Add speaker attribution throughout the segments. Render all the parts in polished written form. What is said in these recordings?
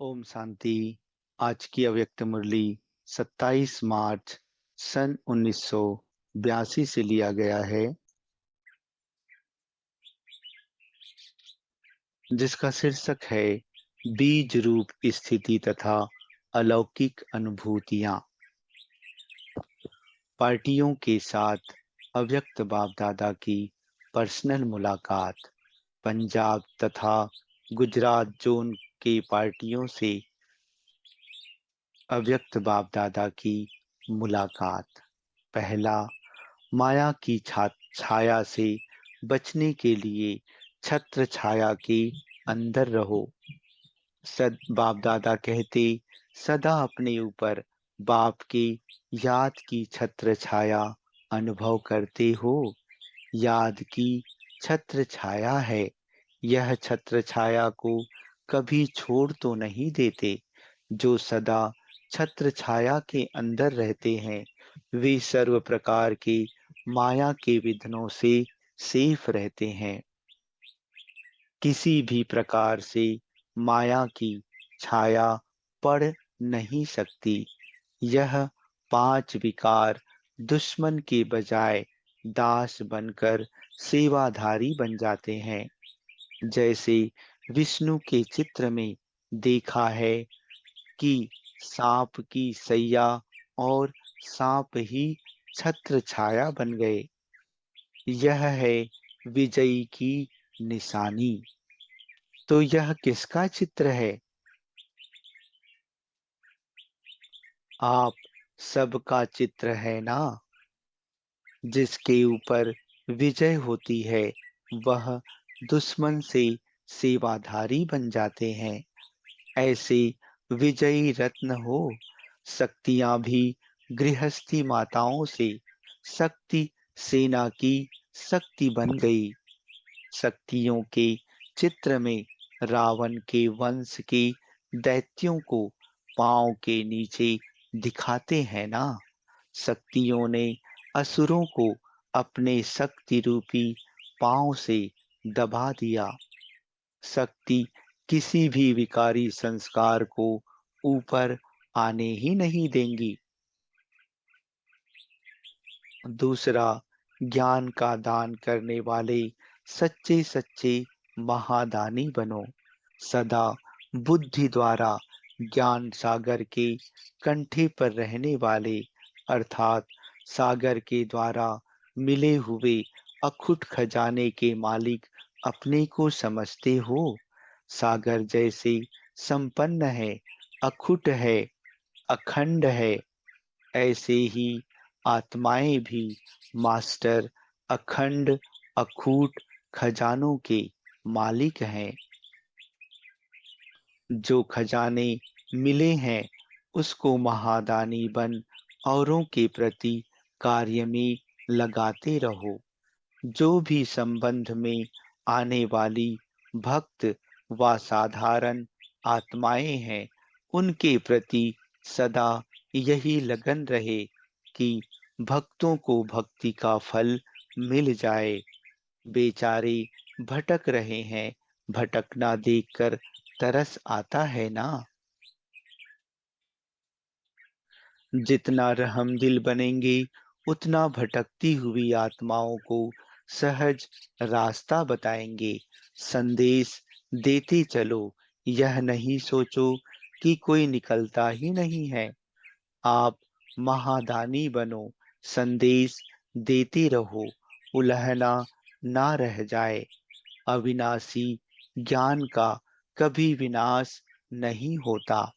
Speaker 1: ओम शांति। आज की अव्यक्त मुरली 27 मार्च सन 1982 से लिया गया है, जिसका शीर्षक है बीज रूप स्थिति तथा अलौकिक अनुभूतियां। पार्टियों के साथ अव्यक्त बाप दादा की पर्सनल मुलाकात। पंजाब तथा गुजरात जोन के पार्टियों से अव्यक्त बाप दादा की मुलाकात। पहला, माया की छाया से बचने के लिए छत्र छाया के अंदर रहो। बाप दादा कहते, सदा अपने ऊपर बाप की याद की छत्र छाया अनुभव करते हो। याद की छत्र छाया है। यह छत्र छाया को कभी छोड़ तो नहीं देते। जो सदा छत्र छाया के अंदर रहते हैं, वे सर्व प्रकार के माया के विघ्नों से सेफ रहते हैं। किसी भी प्रकार से माया की छाया पड़ नहीं सकती। यह पांच विकार दुश्मन के बजाय दास बनकर सेवाधारी बन जाते हैं। जैसे विष्णु के चित्र में देखा है कि सांप की सैया और सांप ही छत्र छाया बन गए। यह है विजयी की निशानी। तो यह किसका चित्र है? आप सबका चित्र है ना। जिसके ऊपर विजय होती है, वह दुश्मन से सेवाधारी बन जाते हैं। ऐसे विजयी रत्न हो। शक्तियां भी गृहस्थी माताओं से शक्ति सेना की शक्ति बन गई। शक्तियों के चित्र में रावण के वंश के दैत्यों को पांव के नीचे दिखाते हैं ना। शक्तियों ने असुरों को अपने शक्ति रूपी पांव से दबा दिया। शक्ति किसी भी विकारी संस्कार को ऊपर आने ही नहीं देंगी। दूसरा, ज्ञान का दान करने वाले सच्चे सच्चे महादानी बनो। सदा बुद्धि द्वारा ज्ञान सागर के कंठे पर रहने वाले, अर्थात सागर के द्वारा मिले हुए अखुट खजाने के मालिक अपने को समझते हो। सागर जैसे संपन्न है, अखुट है, अखंड है, ऐसे ही आत्माएं भी मास्टर अखंड अखूट खजानों के मालिक हैं। जो खजाने मिले हैं, उसको महादानी बन औरों के प्रति कार्य में लगाते रहो। जो भी संबंध में आने वाली भक्त व साधारण आत्माएं हैं, उनके प्रति सदा यही लगन रहे कि भक्तों को भक्ति का फल मिल जाए। बेचारे भटक रहे हैं, भटकना देखकर तरस आता है ना। जितना रहमदिल बनेंगे, उतना भटकती हुई आत्माओं को सहज रास्ता बताएंगे। संदेश देते चलो। यह नहीं सोचो कि कोई निकलता ही नहीं है। आप महादानी बनो। संदेश देते रहो, उलहना ना रह जाए। अविनाशी ज्ञान का कभी विनाश नहीं होता।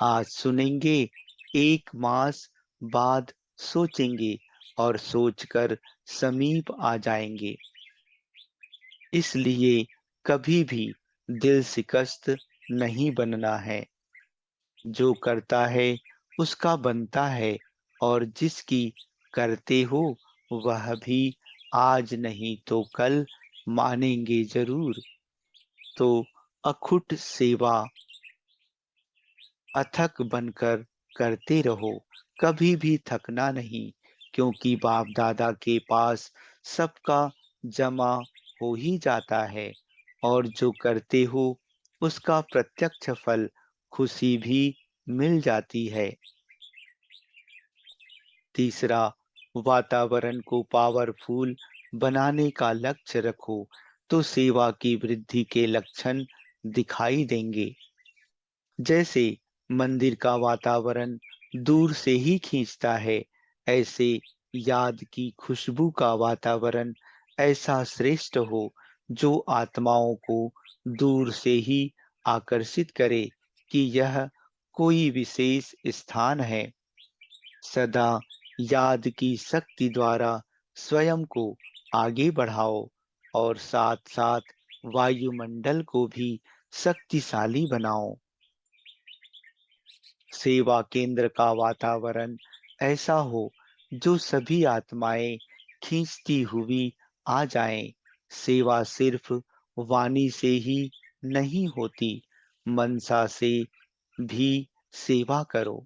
Speaker 1: आज सुनेंगे, एक मास बाद सोचेंगे और सोचकर समीप आ जाएंगे। इसलिए कभी भी दिल शिकस्त नहीं बनना है। जो करता है उसका बनता है, और जिसकी करते हो वह भी आज नहीं तो कल मानेंगे जरूर। तो अखुट सेवा अथक बनकर करते रहो, कभी भी थकना नहीं। क्योंकि बाप दादा के पास सबका जमा हो ही जाता है, और जो करते हो उसका प्रत्यक्ष फल खुशी भी मिल जाती है। तीसरा, वातावरण को पावरफुल बनाने का लक्ष्य रखो तो सेवा की वृद्धि के लक्षण दिखाई देंगे। जैसे मंदिर का वातावरण दूर से ही खींचता है, ऐसे याद की खुशबू का वातावरण ऐसा श्रेष्ठ हो जो आत्माओं को दूर से ही आकर्षित करे कि यह कोई विशेष स्थान है। सदा याद की शक्ति द्वारा स्वयं को आगे बढ़ाओ और साथ-साथ वायुमंडल को भी शक्तिशाली बनाओ। सेवा केंद्र का वातावरण ऐसा हो जो सभी आत्माएं खींचती हुई आ जाएं। सेवा सिर्फ वाणी से ही नहीं होती, मनसा से भी सेवा करो।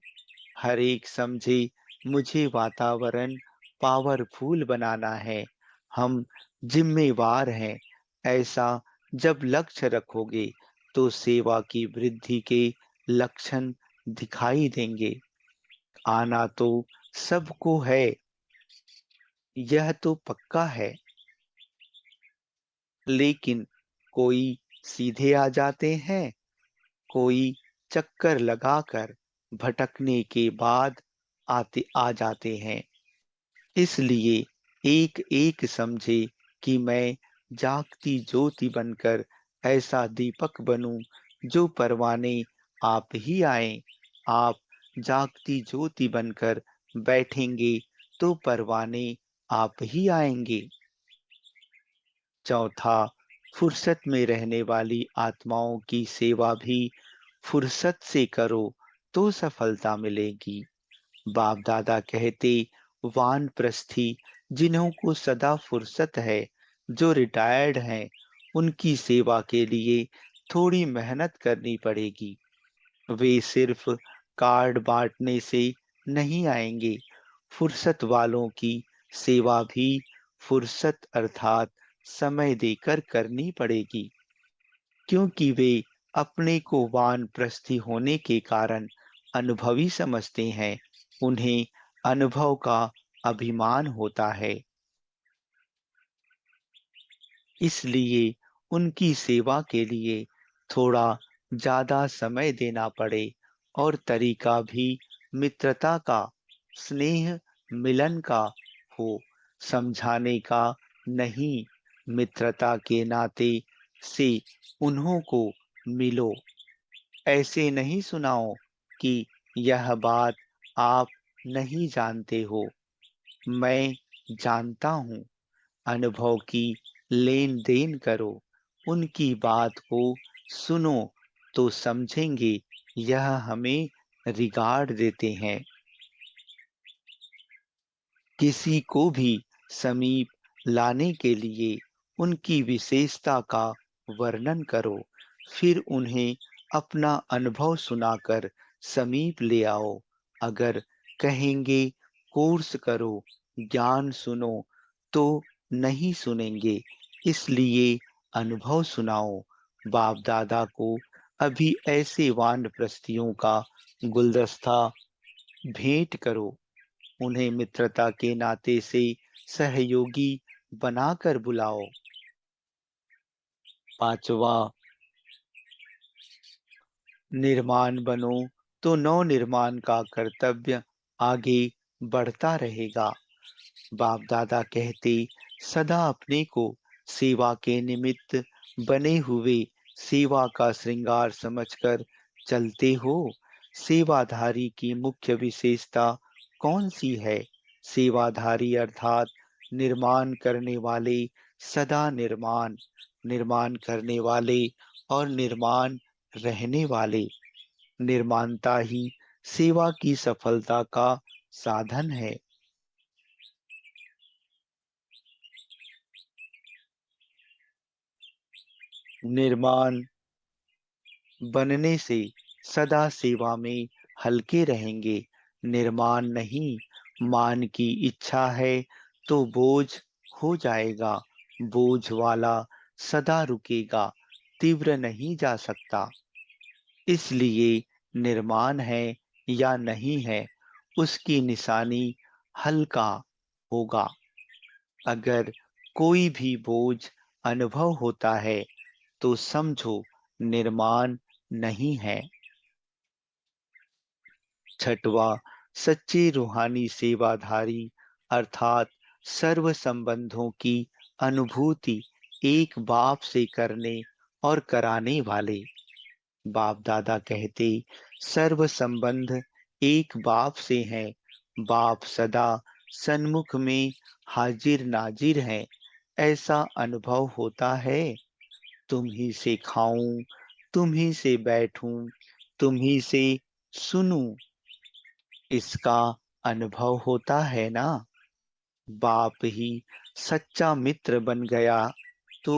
Speaker 1: हर एक समझे मुझे वातावरण पावरफुल बनाना है, हम जिम्मेवार हैं। ऐसा जब लक्ष्य रखोगे तो सेवा की वृद्धि के लक्षण दिखाई देंगे। आना तो सबको है, यह तो पक्का है, लेकिन कोई सीधे आ जाते हैं, कोई चक्कर लगाकर भटकने के बाद आते आ जाते हैं। इसलिए एक-एक समझे कि मैं जागती ज्योति बनकर ऐसा दीपक बनूं जो परवाने आप ही आए। आप जागती ज्योति बनकर बैठेंगे तो परवाने आप ही आएंगे। चौथा, फुर्सत में रहने वाली आत्माओं की सेवा भी फुर्सत से करो तो सफलता मिलेगी। बाप दादा कहते, वानप्रस्थी जिन्हों को सदा फुर्सत है, जो रिटायर्ड हैं, उनकी सेवा के लिए थोड़ी मेहनत करनी पड़ेगी। वे सिर्फ कार्ड बांटने से नहीं आएंगे। फुर्सत वालों की सेवा भी फुर्सत अर्थात समय देकर करनी पड़ेगी, क्योंकि वे अपने को वानप्रस्थी होने के कारण अनुभवी समझते हैं। उन्हें अनुभव का अभिमान होता है, इसलिए उनकी सेवा के लिए थोड़ा ज्यादा समय देना पड़े और तरीका भी मित्रता का, स्नेह मिलन का हो, समझाने का नहीं। मित्रता के नाते से उन्हों को मिलो, ऐसे नहीं सुनाओ कि यह बात आप नहीं जानते हो, मैं जानता हूँ। अनुभव की लेन देन करो, उनकी बात को सुनो तो समझेंगे यह हमें रिगार्ड देते हैं। किसी को भी समीप लाने के लिए उनकी विशेषता का वर्णन करो, फिर उन्हें अपना अनुभव सुनाकर समीप ले आओ। अगर कहेंगे कोर्स करो, ज्ञान सुनो, तो नहीं सुनेंगे, इसलिए अनुभव सुनाओ। बाप दादा को अभी ऐसे वानप्रस्थियों का गुलदस्ता भेंट करो, उन्हें मित्रता के नाते से सहयोगी बनाकर बुलाओ। पांचवा, निर्माण बनो तो नव निर्माण का कर्तव्य आगे बढ़ता रहेगा। बाप दादा कहते, सदा अपने को सेवा के निमित्त बने हुए सेवा का श्रृंगार समझकर चलते हो। सेवाधारी की मुख्य विशेषता कौन सी है? सेवाधारी अर्थात निर्माण करने वाले, सदा निर्माण, निर्माण करने वाले और निर्माण रहने वाले। निर्माणता ही सेवा की सफलता का साधन है। निर्माण बनने से सदा सेवा में हल्के रहेंगे। निर्माण नहीं, मान की इच्छा है तो बोझ हो जाएगा। बोझ वाला सदा रुकेगा, तीव्र नहीं जा सकता। इसलिए निर्माण है या नहीं है, उसकी निशानी हल्का होगा। अगर कोई भी बोझ अनुभव होता है तो समझो निर्माण नहीं है। छठवां, सच्ची रूहानी सेवाधारी अर्थात सर्व संबंधों की अनुभूति एक बाप से करने और कराने वाले। बाप दादा कहते, सर्व संबंध एक बाप से हैं। बाप सदा सन्मुख में हाजिर नाजिर है। ऐसा अनुभव होता है। तुम ही से खाऊं, तुम ही से बैठूं, तुम ही से सुनूं, इसका अनुभव होता है ना। बाप ही सच्चा मित्र बन गया तो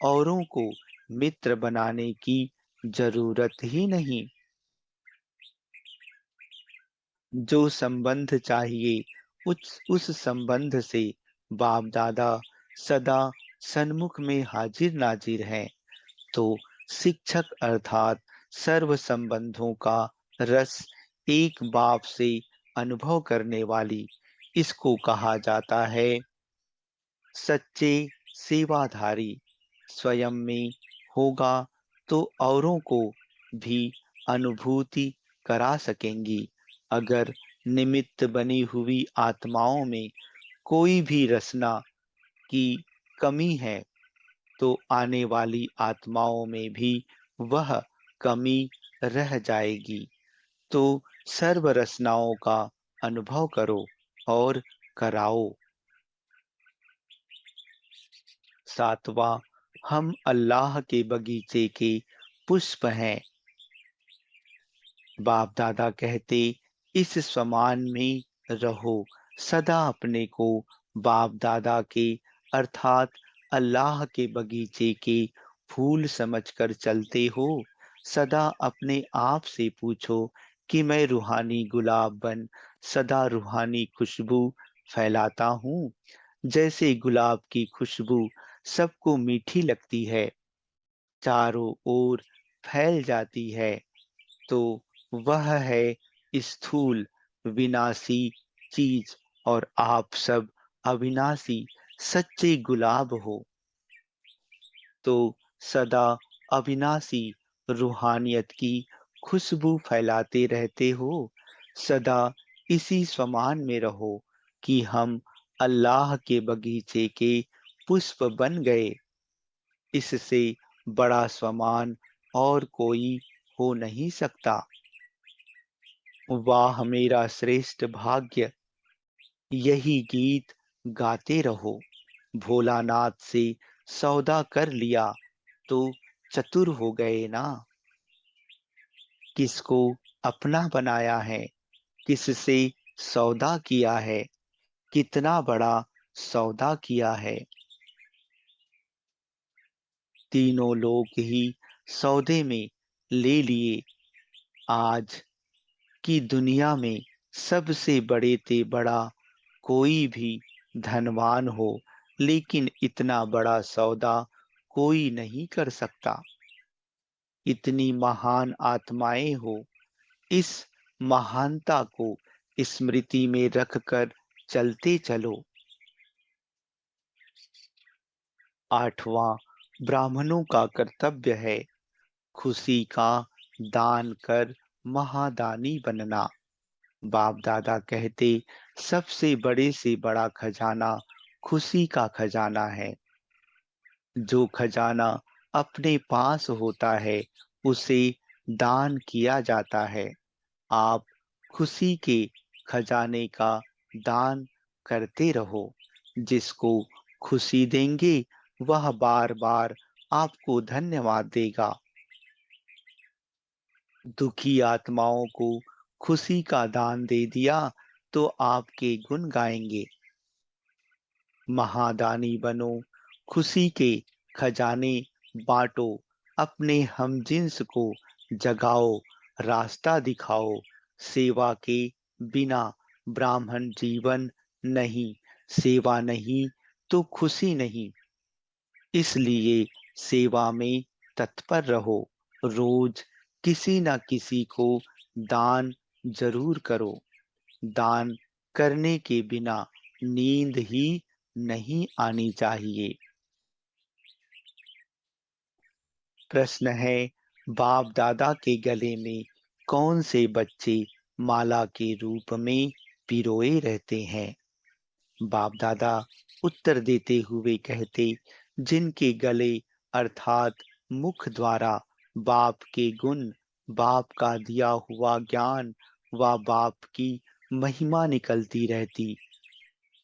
Speaker 1: औरों को मित्र बनाने की जरूरत ही नहीं। जो संबंध चाहिए उस संबंध से बाप दादा सदा सन्मुख में हाजिर नाजिर हैं। तो शिक्षक अर्थात सर्व संबंधों का रस एक बाप से अनुभव करने वाली, इसको कहा जाता है सच्चे सेवाधारी। स्वयं में होगा तो औरों को भी अनुभूति करा सकेंगी। अगर निमित्त बनी हुई आत्माओं में कोई भी रसना की कमी है तो आने वाली आत्माओं में भी वह कमी रह जाएगी। तो सर्व रचनाओं का अनुभव करो और कराओ। सातवां, हम अल्लाह के बगीचे के पुष्प हैं। बाप दादा कहते, इस समान में रहो। सदा अपने को बाप दादा के अर्थात अल्लाह के बगीचे के फूल समझकर चलते हो। सदा अपने आप से पूछो कि मैं रूहानी गुलाब बन सदा रूहानी खुशबू फैलाता हूँ। जैसे गुलाब की खुशबू सबको मीठी लगती है, चारों ओर फैल जाती है, तो वह है स्थूल विनाशी चीज, और आप सब अविनाशी सच्चे गुलाब हो। तो सदा अविनाशी रूहानियत की खुशबू फैलाते रहते हो। सदा इसी समान में रहो कि हम अल्लाह के बगीचे के पुष्प बन गए। इससे बड़ा स्वमान और कोई हो नहीं सकता। वाह मेरा श्रेष्ठ भाग्य, यही गीत गाते रहो। भोलानाथ से सौदा कर लिया तो चतुर हो गए ना। किसको अपना बनाया है, किससे सौदा किया है, कितना बड़ा सौदा किया है। तीनों लोग ही सौदे में ले लिए। आज की दुनिया में सबसे बड़े ते बड़ा कोई भी धनवान हो, लेकिन इतना बड़ा सौदा कोई नहीं कर सकता। इतनी महान आत्माएं हो, इस महानता को स्मृति में रखकर चलते चलो। आठवां, ब्राह्मणों का कर्तव्य है खुशी का दान कर महादानी बनना। बाप दादा कहते, सबसे बड़े से बड़ा खजाना खुशी का खजाना है। जो खजाना अपने पास होता है उसे दान किया जाता है। आप खुशी के खजाने का दान करते रहो। जिसको खुशी देंगे वह बार बार आपको धन्यवाद देगा। दुखी आत्माओं को खुशी का दान दे दिया तो आपके गुण गाएंगे। महादानी बनो, खुशी के खजाने बांटो, अपने हमजिन्स को जगाओ, रास्ता दिखाओ। सेवा के बिना ब्राह्मण जीवन नहीं, सेवा नहीं तो खुशी नहीं। इसलिए सेवा में तत्पर रहो। रोज किसी न किसी को दान जरूर करो। दान करने के बिना नींद ही नहीं आनी चाहिए। प्रश्न है, बाप दादा के गले में कौन से बच्चे माला के रूप में पिरोए रहते हैं? बाप दादा उत्तर देते हुए कहते, जिनके गले अर्थात मुख द्वारा बाप के गुण, बाप का दिया हुआ ज्ञान व बाप की महिमा निकलती रहती।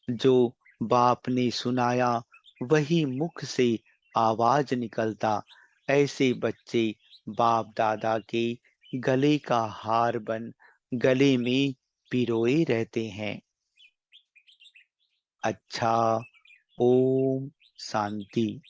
Speaker 1: जो बाप ने सुनाया वही मुख से आवाज निकलता। ऐसे बच्चे बाप दादा के गले का हार बन गले में पिरोए रहते हैं। अच्छा, ओम शांति।